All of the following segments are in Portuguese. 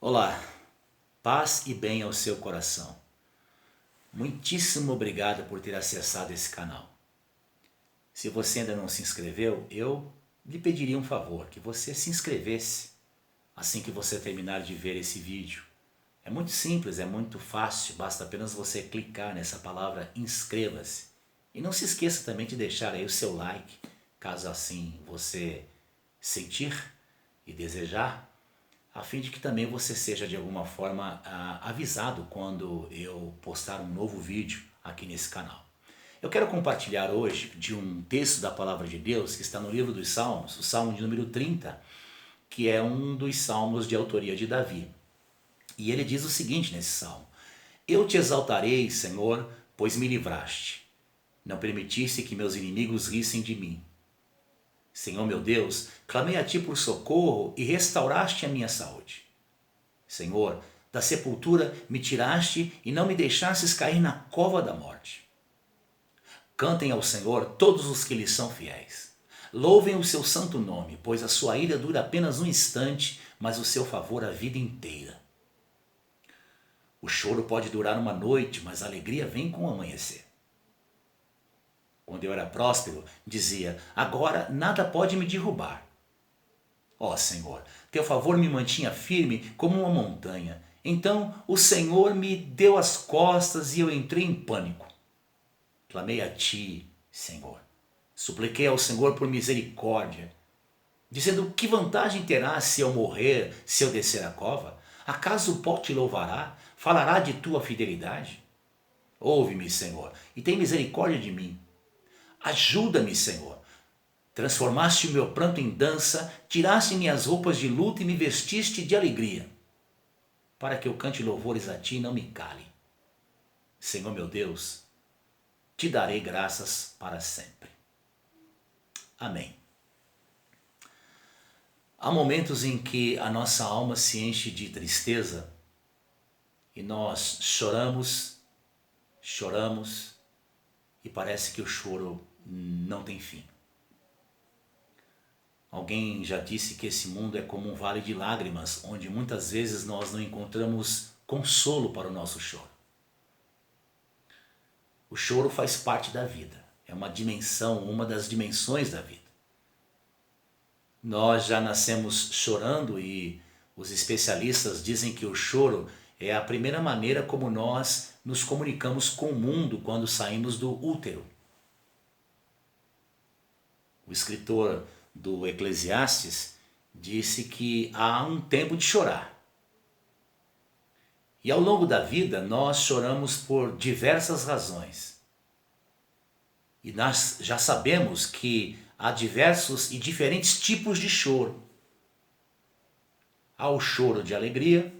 Olá, paz e bem ao seu coração. Muitíssimo obrigado por ter acessado esse canal. Se você ainda não se inscreveu, eu lhe pediria um favor, que você se inscrevesse assim que você terminar de ver esse vídeo. É muito simples, é muito fácil, basta apenas você clicar nessa palavra inscreva-se. E não se esqueça também de deixar aí o seu like, caso assim você sentir e desejar, a fim de que também você seja de alguma forma avisado quando eu postar um novo vídeo aqui nesse canal. Eu quero compartilhar hoje de um texto da Palavra de Deus que está no livro dos Salmos, o Salmo de número 30, que é um dos salmos de autoria de Davi. E ele diz o seguinte nesse salmo: Eu te exaltarei, Senhor, pois me livraste. Não permitiste que meus inimigos rissem de mim. Senhor meu Deus, clamei a ti por socorro e restauraste a minha saúde. Senhor, da sepultura me tiraste e não me deixastes cair na cova da morte. Cantem ao Senhor todos os que lhe são fiéis. Louvem o seu santo nome, pois a sua ira dura apenas um instante, mas o seu favor a vida inteira. O choro pode durar uma noite, mas a alegria vem com o amanhecer. Quando eu era próspero, dizia: agora nada pode me derrubar. Ó Senhor, teu favor me mantinha firme como uma montanha. Então o Senhor me deu as costas e eu entrei em pânico. Clamei a ti, Senhor. Supliquei ao Senhor por misericórdia, dizendo: que vantagem terá se eu morrer, se eu descer a cova? Acaso o pó te louvará? Falará de tua fidelidade? Ouve-me, Senhor, e tem misericórdia de mim. Ajuda-me, Senhor. Transformaste o meu pranto em dança, tiraste minhas roupas de luto e me vestiste de alegria, para que eu cante louvores a ti e não me cale. Senhor meu Deus, te darei graças para sempre. Amém. Há momentos em que a nossa alma se enche de tristeza e nós choramos e parece que o choro não tem fim. Alguém já disse que esse mundo é como um vale de lágrimas, onde muitas vezes nós não encontramos consolo para o nosso choro. O choro faz parte da vida, é uma das dimensões da vida. Nós já nascemos chorando e os especialistas dizem que o choro é a primeira maneira como nós nos comunicamos com o mundo quando saímos do útero. O escritor do Eclesiastes disse que há um tempo de chorar. E ao longo da vida nós choramos por diversas razões. E nós já sabemos que há diversos e diferentes tipos de choro. Há o choro de alegria,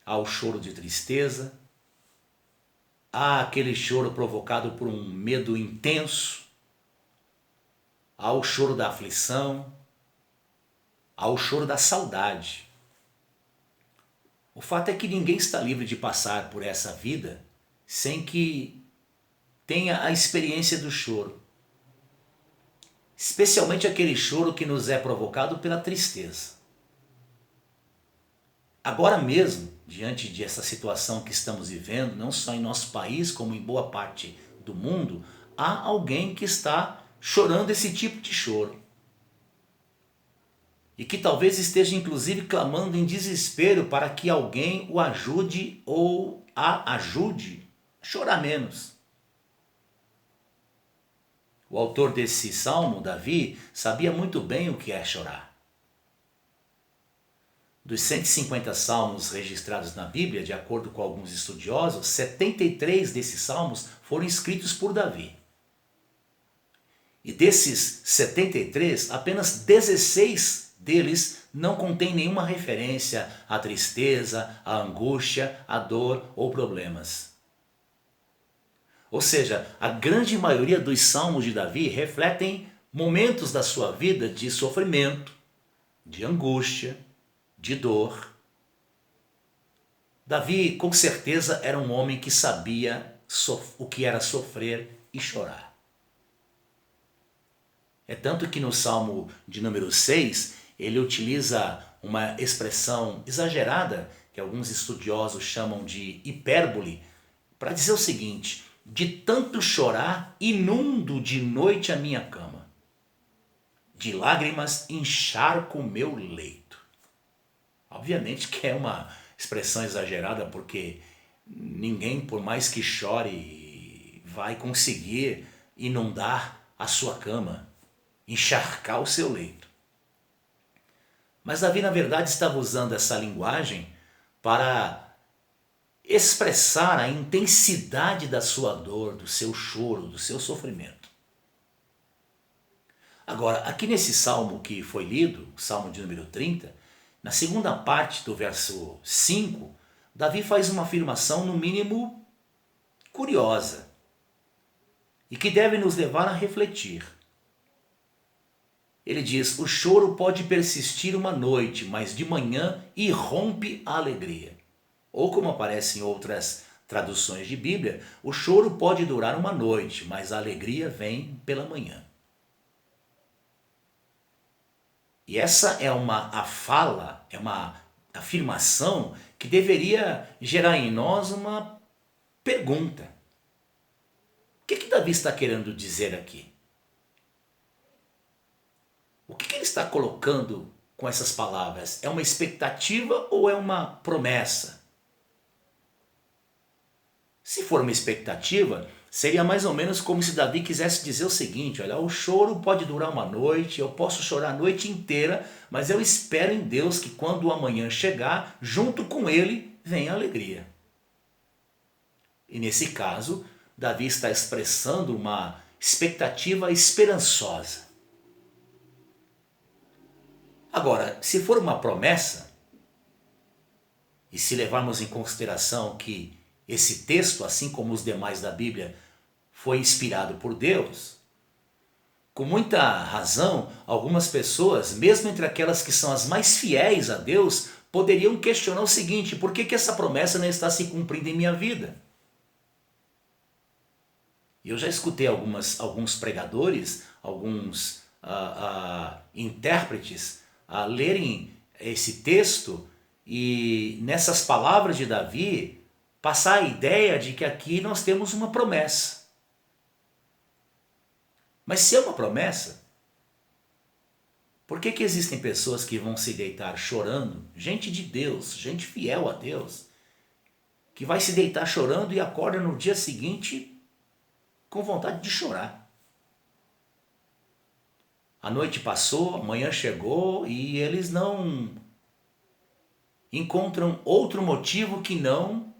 há o choro de tristeza, há aquele choro provocado por um medo intenso, há o choro da aflição, há o choro da saudade. O fato é que ninguém está livre de passar por essa vida sem que tenha a experiência do choro. Especialmente aquele choro que nos é provocado pela tristeza. Agora mesmo, diante dessa situação que estamos vivendo, não só em nosso país, como em boa parte do mundo, há alguém que está chorando esse tipo de choro. E que talvez esteja inclusive clamando em desespero para que alguém o ajude ou a ajude a chorar menos. O autor desse salmo, Davi, sabia muito bem o que é chorar. Dos 150 salmos registrados na Bíblia, de acordo com alguns estudiosos, 73 desses salmos foram escritos por Davi. E desses 73, apenas 16 deles não contêm nenhuma referência à tristeza, à angústia, à dor ou problemas. Ou seja, a grande maioria dos salmos de Davi refletem momentos da sua vida de sofrimento, de angústia, de dor. Davi, com certeza, era um homem que sabia o que era sofrer e chorar. É tanto que no Salmo de número 6, ele utiliza uma expressão exagerada, que alguns estudiosos chamam de hipérbole, para dizer o seguinte: de tanto chorar, inundo de noite a minha cama. De lágrimas encharco o meu leito. Obviamente que é uma expressão exagerada, porque ninguém, por mais que chore, vai conseguir inundar a sua cama, encharcar o seu leito. Mas Davi, na verdade, estava usando essa linguagem para expressar a intensidade da sua dor, do seu choro, do seu sofrimento. Agora, aqui nesse salmo que foi lido, o salmo de número 30, na segunda parte do verso 5, Davi faz uma afirmação, no mínimo, curiosa, e que deve nos levar a refletir. Ele diz: o choro pode persistir uma noite, mas de manhã irrompe a alegria. Ou como aparece em outras traduções de Bíblia, o choro pode durar uma noite, mas a alegria vem pela manhã. E essa é uma afirmação que deveria gerar em nós uma pergunta. O que Davi está querendo dizer aqui? O que ele está colocando com essas palavras? É uma expectativa ou é uma promessa? Se for uma expectativa, seria mais ou menos como se Davi quisesse dizer o seguinte: olha, o choro pode durar uma noite, eu posso chorar a noite inteira, mas eu espero em Deus que quando o amanhã chegar, junto com ele, venha a alegria. E nesse caso, Davi está expressando uma expectativa esperançosa. Agora, se for uma promessa, e se levarmos em consideração que esse texto, assim como os demais da Bíblia, foi inspirado por Deus, com muita razão, algumas pessoas, mesmo entre aquelas que são as mais fiéis a Deus, poderiam questionar o seguinte: por que essa promessa não está se cumprindo em minha vida? E eu já escutei alguns pregadores, alguns intérpretes lerem esse texto e nessas palavras de Davi passar a ideia de que aqui nós temos uma promessa. Mas se é uma promessa, por que existem pessoas que vão se deitar chorando? Gente de Deus, gente fiel a Deus, que vai se deitar chorando e acorda no dia seguinte com vontade de chorar. A noite passou, a manhã chegou e eles não encontram outro motivo que não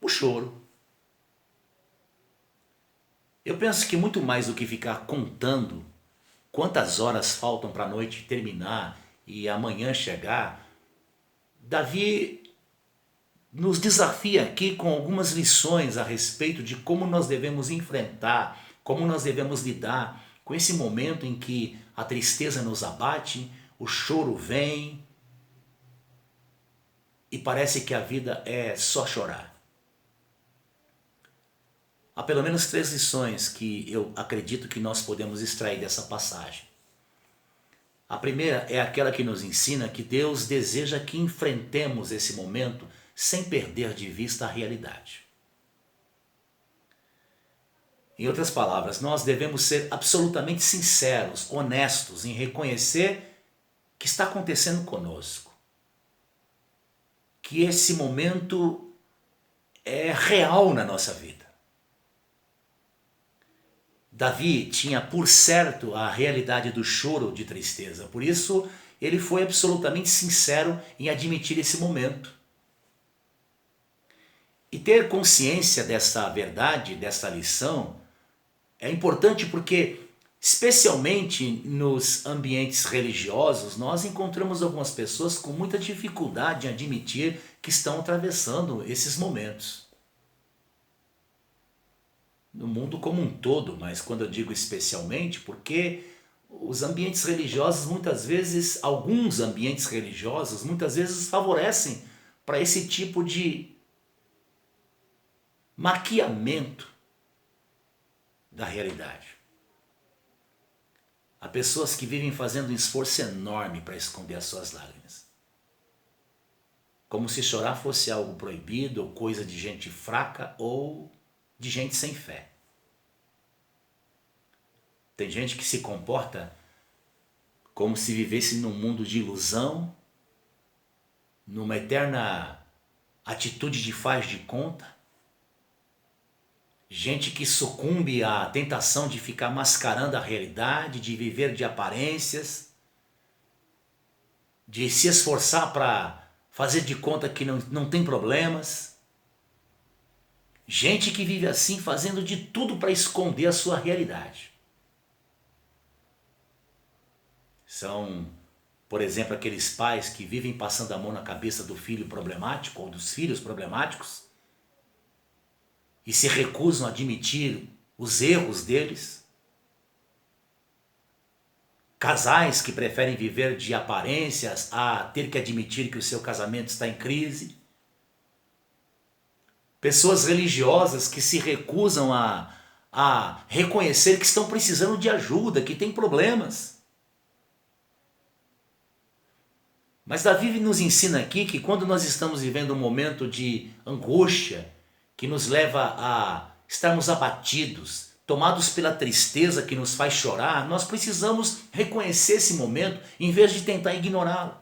o choro. Eu penso que muito mais do que ficar contando quantas horas faltam para a noite terminar e amanhã chegar, Davi nos desafia aqui com algumas lições a respeito de como nós devemos enfrentar, como nós devemos lidar com esse momento em que a tristeza nos abate, o choro vem e parece que a vida é só chorar. Há pelo menos 3 lições que eu acredito que nós podemos extrair dessa passagem. A primeira é aquela que nos ensina que Deus deseja que enfrentemos esse momento sem perder de vista a realidade. Em outras palavras, nós devemos ser absolutamente sinceros, honestos em reconhecer que está acontecendo conosco. Que esse momento é real na nossa vida. Davi tinha por certo a realidade do choro de tristeza, por isso ele foi absolutamente sincero em admitir esse momento. E ter consciência dessa verdade, dessa lição, é importante porque, especialmente nos ambientes religiosos, nós encontramos algumas pessoas com muita dificuldade em admitir que estão atravessando esses momentos. No mundo como um todo, mas quando eu digo especialmente, porque os ambientes religiosos muitas vezes, alguns ambientes religiosos muitas vezes favorecem para esse tipo de maquiamento da realidade. Há pessoas que vivem fazendo um esforço enorme para esconder as suas lágrimas. como se chorar fosse algo proibido ou coisa de gente fraca ou de gente sem fé. Tem gente que se comporta como se vivesse num mundo de ilusão, numa eterna atitude de faz de conta. Gente que sucumbe à tentação de ficar mascarando a realidade, de viver de aparências, de se esforçar para fazer de conta que não tem problemas. Gente que vive assim, fazendo de tudo para esconder a sua realidade. São, por exemplo, aqueles pais que vivem passando a mão na cabeça do filho problemático ou dos filhos problemáticos e se recusam a admitir os erros deles. Casais que preferem viver de aparências a ter que admitir que o seu casamento está em crise. Pessoas religiosas que se recusam a reconhecer que estão precisando de ajuda, que têm problemas. Mas Davi nos ensina aqui que quando nós estamos vivendo um momento de angústia, que nos leva a estarmos abatidos, tomados pela tristeza que nos faz chorar, nós precisamos reconhecer esse momento em vez de tentar ignorá-lo.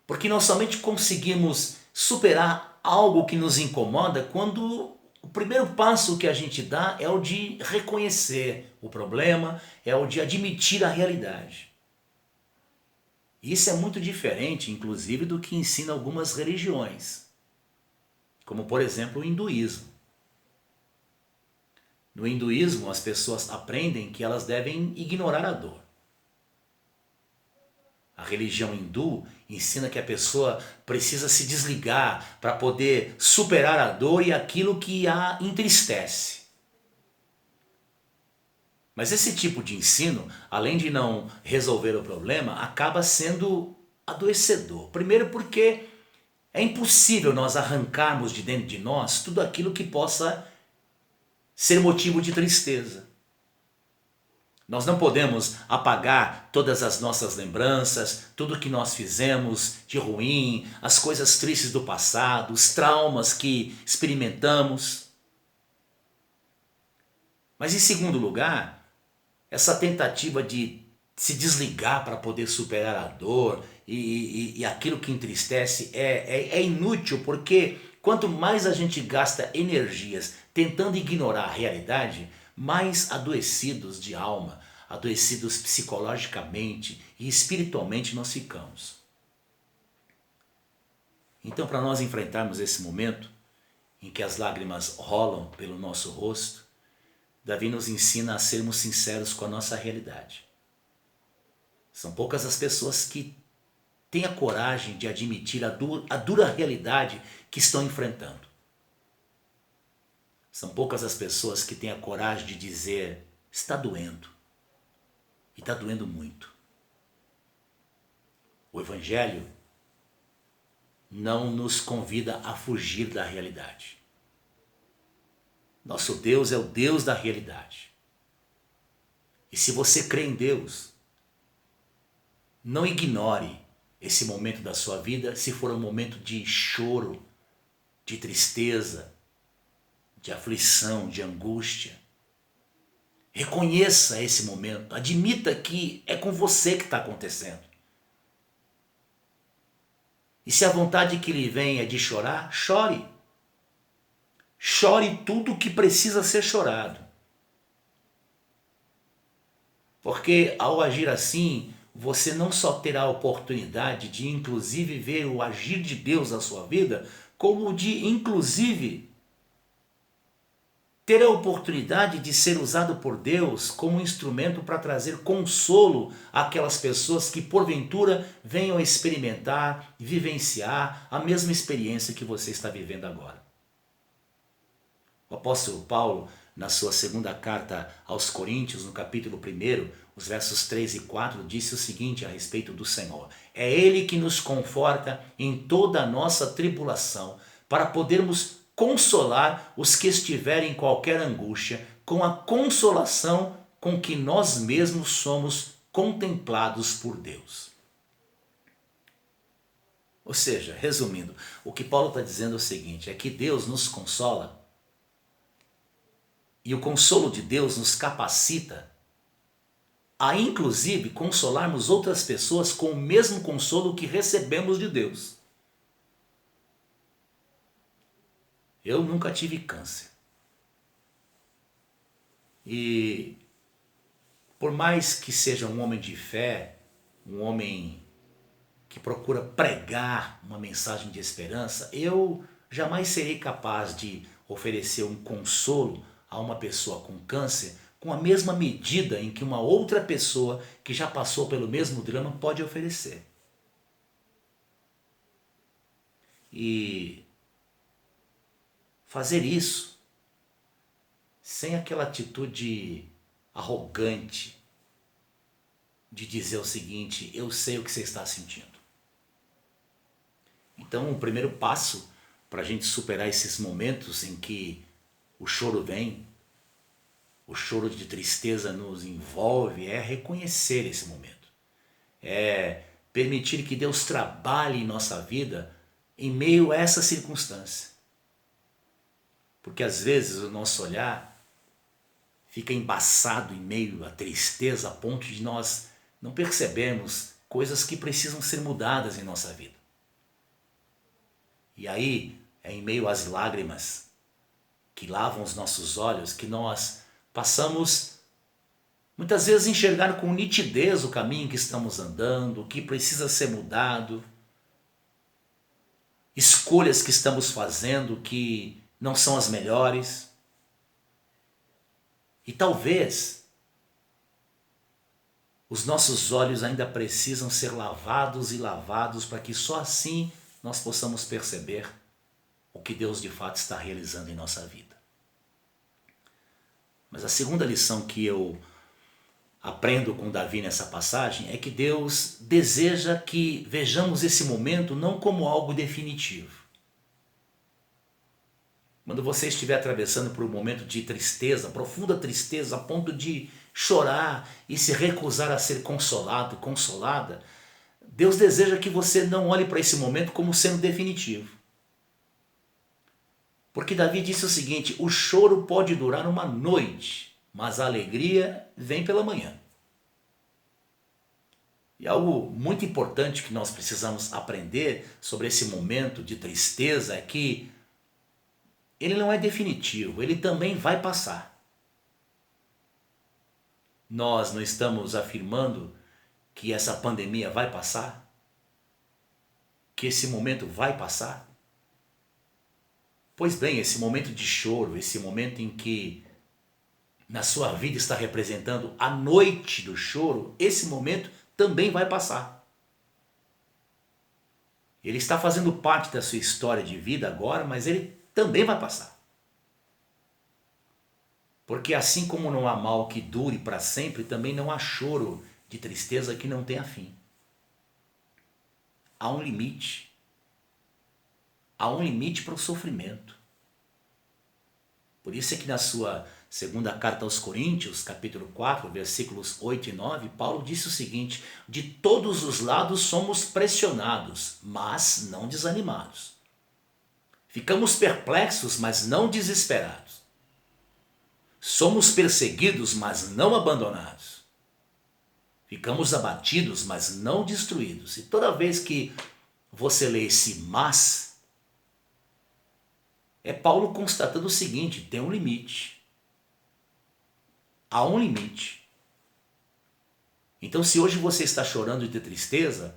Porque nós somente conseguimos superar algo que nos incomoda quando o primeiro passo que a gente dá é o de reconhecer o problema, é o de admitir a realidade. Isso é muito diferente, inclusive, do que ensina algumas religiões, como por exemplo o hinduísmo. No hinduísmo, as pessoas aprendem que elas devem ignorar a dor. A religião hindu ensina que a pessoa precisa se desligar para poder superar a dor e aquilo que a entristece. Mas esse tipo de ensino, além de não resolver o problema, acaba sendo adoecedor. Primeiro porque é impossível nós arrancarmos de dentro de nós tudo aquilo que possa ser motivo de tristeza. Nós não podemos apagar todas as nossas lembranças, tudo que nós fizemos de ruim, as coisas tristes do passado, os traumas que experimentamos. Mas em segundo lugar, essa tentativa de se desligar para poder superar a dor e aquilo que entristece é inútil, porque quanto mais a gente gasta energias tentando ignorar a realidade, mais adoecidos de alma, adoecidos psicologicamente e espiritualmente nós ficamos. Então, para nós enfrentarmos esse momento em que as lágrimas rolam pelo nosso rosto, Davi nos ensina a sermos sinceros com a nossa realidade. São poucas as pessoas que têm a coragem de admitir a dura realidade que estão enfrentando. São poucas as pessoas que têm a coragem de dizer: está doendo. E está doendo muito. O Evangelho não nos convida a fugir da realidade. Nosso Deus é o Deus da realidade. E se você crê em Deus, não ignore esse momento da sua vida se for um momento de choro, de tristeza, de aflição, de angústia. Reconheça esse momento, admita que é com você que está acontecendo. E se a vontade que lhe vem é de chorar, chore. Chore tudo o que precisa ser chorado. Porque ao agir assim, você não só terá a oportunidade de inclusive ver o agir de Deus na sua vida, como de inclusive ter a oportunidade de ser usado por Deus como instrumento para trazer consolo àquelas pessoas que porventura venham a experimentar e vivenciar a mesma experiência que você está vivendo agora. O apóstolo Paulo, na sua segunda carta aos Coríntios, no capítulo 1, os versos 3 e 4, disse o seguinte a respeito do Senhor: é Ele que nos conforta em toda a nossa tribulação, para podermos consolar os que estiverem em qualquer angústia, com a consolação com que nós mesmos somos contemplados por Deus. Ou seja, resumindo, o que Paulo está dizendo é o seguinte, é que Deus nos consola e o consolo de Deus nos capacita a inclusive consolarmos outras pessoas com o mesmo consolo que recebemos de Deus. Eu nunca tive câncer. E por mais que seja um homem de fé, um homem que procura pregar uma mensagem de esperança, eu jamais serei capaz de oferecer um consolo a uma pessoa com câncer com a mesma medida em que uma outra pessoa que já passou pelo mesmo drama pode oferecer. E fazer isso sem aquela atitude arrogante de dizer o seguinte, eu sei o que você está sentindo. Então o primeiro passo para a gente superar esses momentos em que o choro vem, o choro de tristeza nos envolve, é reconhecer esse momento. É permitir que Deus trabalhe em nossa vida em meio a essa circunstância. Porque às vezes o nosso olhar fica embaçado em meio à tristeza a ponto de nós não percebermos coisas que precisam ser mudadas em nossa vida. E aí é em meio às lágrimas que lavam os nossos olhos que nós passamos muitas vezes a enxergar com nitidez o caminho que estamos andando, o que precisa ser mudado, escolhas que estamos fazendo que não são as melhores. E talvez os nossos olhos ainda precisam ser lavados e lavados para que só assim nós possamos perceber o que Deus de fato está realizando em nossa vida. Mas a segunda lição que eu aprendo com Davi nessa passagem é que Deus deseja que vejamos esse momento não como algo definitivo. Quando você estiver atravessando por um momento de tristeza, profunda tristeza, a ponto de chorar e se recusar a ser consolado, consolada, Deus deseja que você não olhe para esse momento como sendo definitivo. Porque Davi disse o seguinte, o choro pode durar uma noite, mas a alegria vem pela manhã. E algo muito importante que nós precisamos aprender sobre esse momento de tristeza é que ele não é definitivo, ele também vai passar. Nós não estamos afirmando que essa pandemia vai passar? Que esse momento vai passar? Pois bem, esse momento de choro, esse momento em que na sua vida está representando a noite do choro, esse momento também vai passar. Ele está fazendo parte da sua história de vida agora, mas ele também vai passar. Porque assim como não há mal que dure para sempre, também não há choro de tristeza que não tenha fim. Há um limite. Há um limite para o sofrimento. Por isso é que na sua segunda carta aos Coríntios, capítulo 4, versículos 8 e 9, Paulo disse o seguinte, de todos os lados somos pressionados, mas não desanimados. Ficamos perplexos, mas não desesperados. Somos perseguidos, mas não abandonados. Ficamos abatidos, mas não destruídos. E toda vez que você lê esse mas, é Paulo constatando o seguinte, tem um limite. Há um limite. Então se hoje você está chorando de tristeza,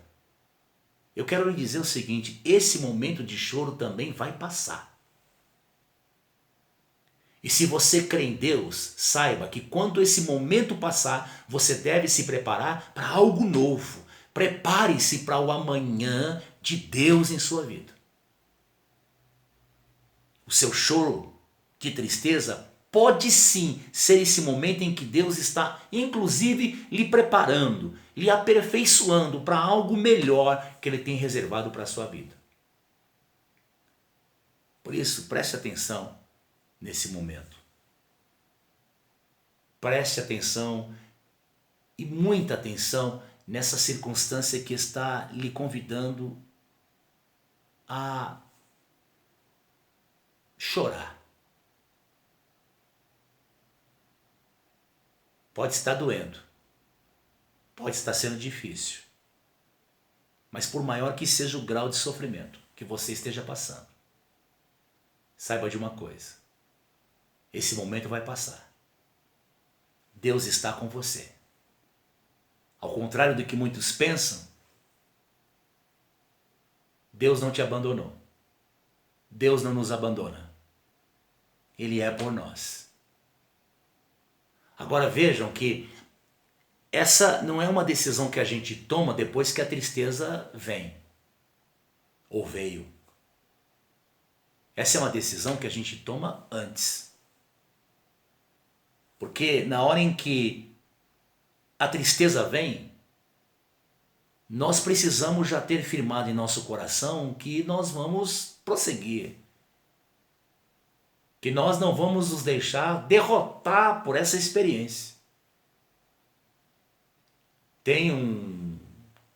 eu quero lhe dizer o seguinte, esse momento de choro também vai passar. E se você crê em Deus, saiba que quando esse momento passar, você deve se preparar para algo novo. Prepare-se para o amanhã de Deus em sua vida. O seu choro de tristeza pode sim ser esse momento em que Deus está, inclusive, lhe preparando, lhe aperfeiçoando para algo melhor que Ele tem reservado para a sua vida. Por isso, preste atenção nesse momento. Preste atenção e muita atenção nessa circunstância que está lhe convidando a chorar. Pode estar doendo, pode estar sendo difícil, mas por maior que seja o grau de sofrimento que você esteja passando, saiba de uma coisa: esse momento vai passar. Deus está com você. Ao contrário do que muitos pensam, Deus não te abandonou. Deus não nos abandona. Ele é por nós. Agora vejam que essa não é uma decisão que a gente toma depois que a tristeza vem ou veio. Essa é uma decisão que a gente toma antes. Porque na hora em que a tristeza vem, nós precisamos já ter firmado em nosso coração que nós vamos prosseguir. Que nós não vamos nos deixar derrotar por essa experiência. Tem um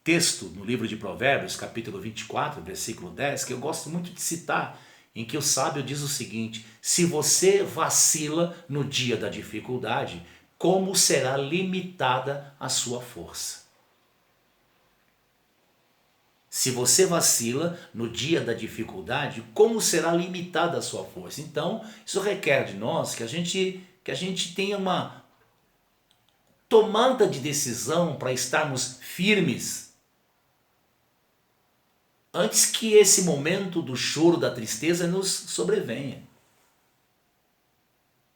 texto no livro de Provérbios, capítulo 24, versículo 10, que eu gosto muito de citar, em que o sábio diz o seguinte: se você vacila no dia da dificuldade, como será limitada a sua força? Se você vacila no dia da dificuldade, como será limitada a sua força? Então, isso requer de nós que a gente tenha uma tomada de decisão para estarmos firmes antes que esse momento do choro, da tristeza nos sobrevenha.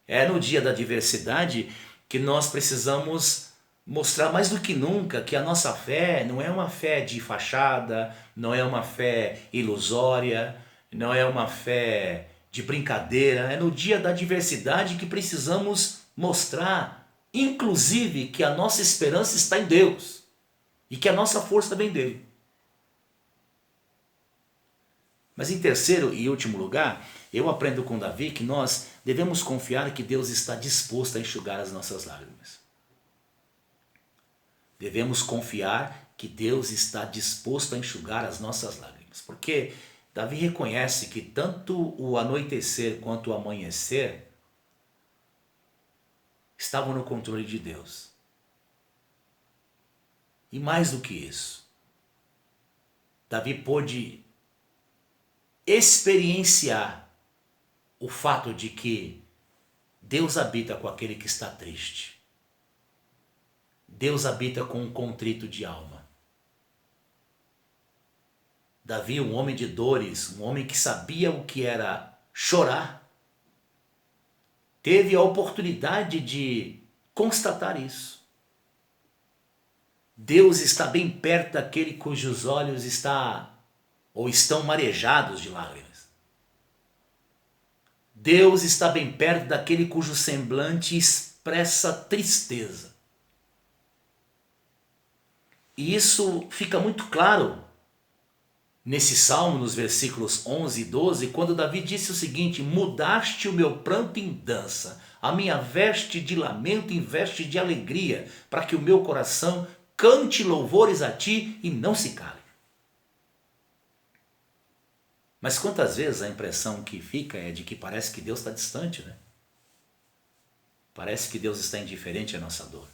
É no dia da adversidade que nós precisamos mostrar mais do que nunca que a nossa fé não é uma fé de fachada, não é uma fé ilusória, não é uma fé de brincadeira. É no dia da adversidade que precisamos mostrar, inclusive, que a nossa esperança está em Deus e que a nossa força vem dele. Mas em terceiro e último lugar, eu aprendo com Davi que nós devemos confiar que Deus está disposto a enxugar as nossas lágrimas. Devemos confiar que Deus está disposto a enxugar as nossas lágrimas. Porque Davi reconhece que tanto o anoitecer quanto o amanhecer estavam no controle de Deus. E mais do que isso, Davi pôde experienciar o fato de que Deus habita com aquele que está triste. Deus habita com um contrito de alma. Davi, um homem de dores, um homem que sabia o que era chorar, teve a oportunidade de constatar isso. Deus está bem perto daquele cujos olhos estão marejados de lágrimas. Deus está bem perto daquele cujo semblante expressa tristeza. E isso fica muito claro nesse salmo, nos versículos 11 e 12, quando Davi disse o seguinte: mudaste o meu pranto em dança, a minha veste de lamento em veste de alegria, para que o meu coração cante louvores a ti e não se cale. Mas quantas vezes a impressão que fica é de que parece que Deus está distante, né? Parece que Deus está indiferente à nossa dor.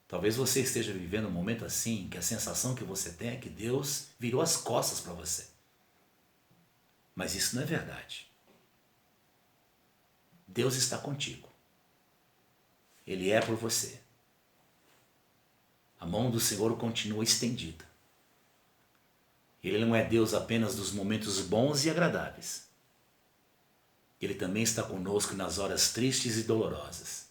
Talvez você esteja vivendo um momento assim, que a sensação que você tem é que Deus virou as costas para você. Mas isso não é verdade. Deus está contigo. Ele é por você. A mão do Senhor continua estendida. Ele não é Deus apenas dos momentos bons e agradáveis. Ele também está conosco nas horas tristes e dolorosas.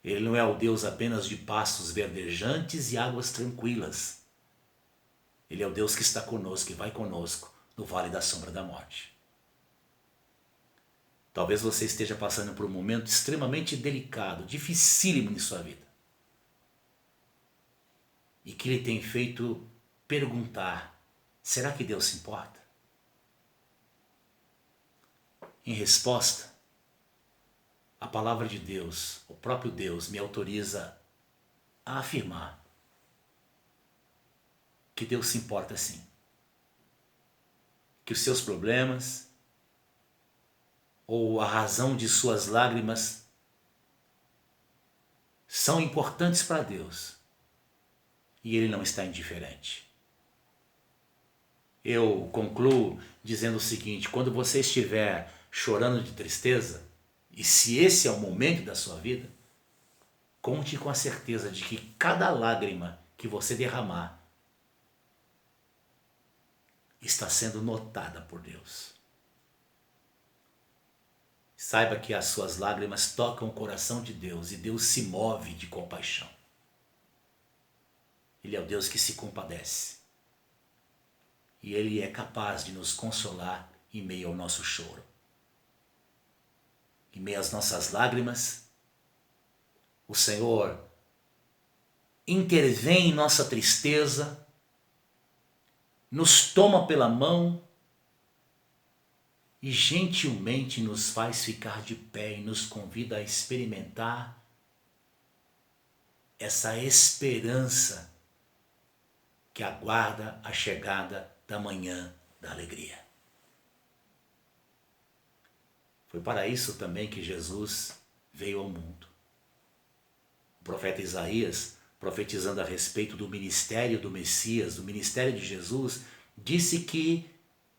Ele não é o Deus apenas de pastos verdejantes e águas tranquilas. Ele é o Deus que está conosco e vai conosco no vale da sombra da morte. Talvez você esteja passando por um momento extremamente delicado, dificílimo em sua vida. E que lhe tem feito perguntar: será que Deus se importa? Em resposta, a palavra de Deus, o próprio Deus, me autoriza a afirmar que Deus se importa sim. Que os seus problemas ou a razão de suas lágrimas são importantes para Deus e Ele não está indiferente. Eu concluo dizendo o seguinte: quando você estiver chorando de tristeza, e se esse é o momento da sua vida, conte com a certeza de que cada lágrima que você derramar está sendo notada por Deus. Saiba que as suas lágrimas tocam o coração de Deus e Deus se move de compaixão. Ele é o Deus que se compadece. E Ele é capaz de nos consolar em meio ao nosso choro. Em meio às nossas lágrimas, o Senhor intervém em nossa tristeza, nos toma pela mão e gentilmente nos faz ficar de pé e nos convida a experimentar essa esperança que aguarda a chegada da manhã da alegria. Foi para isso também que Jesus veio ao mundo. O profeta Isaías, profetizando a respeito do ministério do Messias, do ministério de Jesus, disse que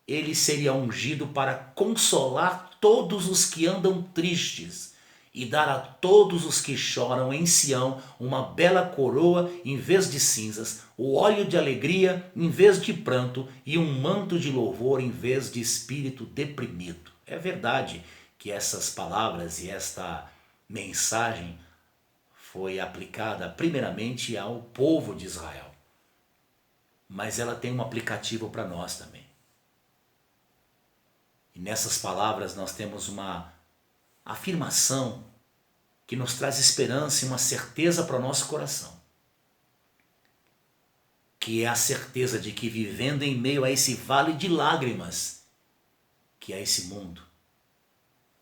ele seria ungido para consolar todos os que andam tristes e dar a todos os que choram em Sião uma bela coroa em vez de cinzas, o óleo de alegria em vez de pranto e um manto de louvor em vez de espírito deprimido. É verdade que essas palavras e esta mensagem foi aplicada primeiramente ao povo de Israel, mas ela tem um aplicativo para nós também. E nessas palavras nós temos uma afirmação que nos traz esperança e uma certeza para o nosso coração. Que é a certeza de que vivendo em meio a esse vale de lágrimas, que é esse mundo,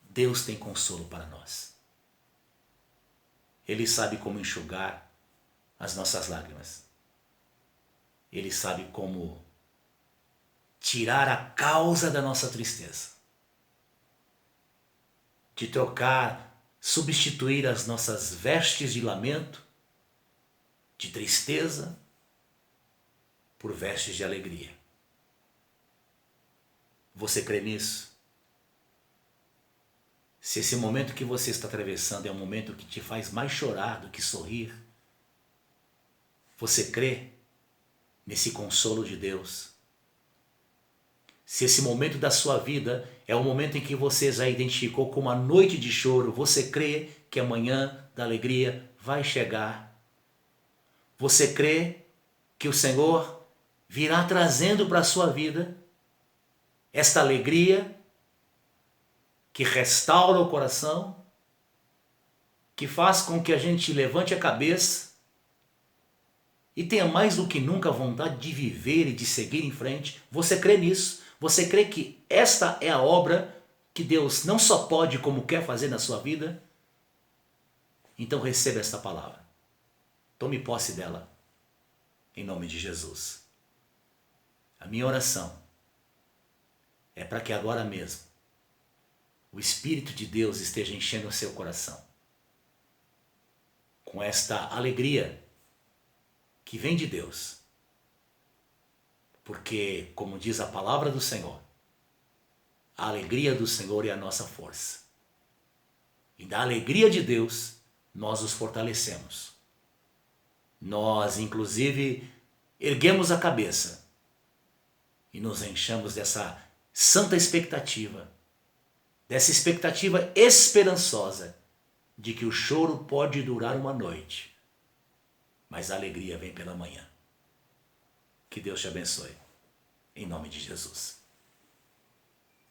Deus tem consolo para nós. Ele sabe como enxugar as nossas lágrimas. Ele sabe como tirar a causa da nossa tristeza, de trocar, substituir as nossas vestes de lamento, de tristeza, por vestes de alegria. Você crê nisso? Se esse momento que você está atravessando é um momento que te faz mais chorar do que sorrir, você crê nesse consolo de Deus? Se esse momento da sua vida é o momento em que você já identificou como uma noite de choro, você crê que amanhã da alegria vai chegar? Você crê que o Senhor virá trazendo para a sua vida esta alegria que restaura o coração, que faz com que a gente levante a cabeça e tenha mais do que nunca vontade de viver e de seguir em frente? Você crê nisso? Você crê que esta é a obra que Deus não só pode, como quer fazer na sua vida? Então receba esta palavra. Tome posse dela, em nome de Jesus. A minha oração é para que agora mesmo o Espírito de Deus esteja enchendo o seu coração com esta alegria que vem de Deus. Porque, como diz a palavra do Senhor, a alegria do Senhor é a nossa força. E da alegria de Deus, nós os fortalecemos. Nós, inclusive, erguemos a cabeça e nos enchemos dessa santa expectativa, dessa expectativa esperançosa de que o choro pode durar uma noite, mas a alegria vem pela manhã. Que Deus te abençoe, em nome de Jesus.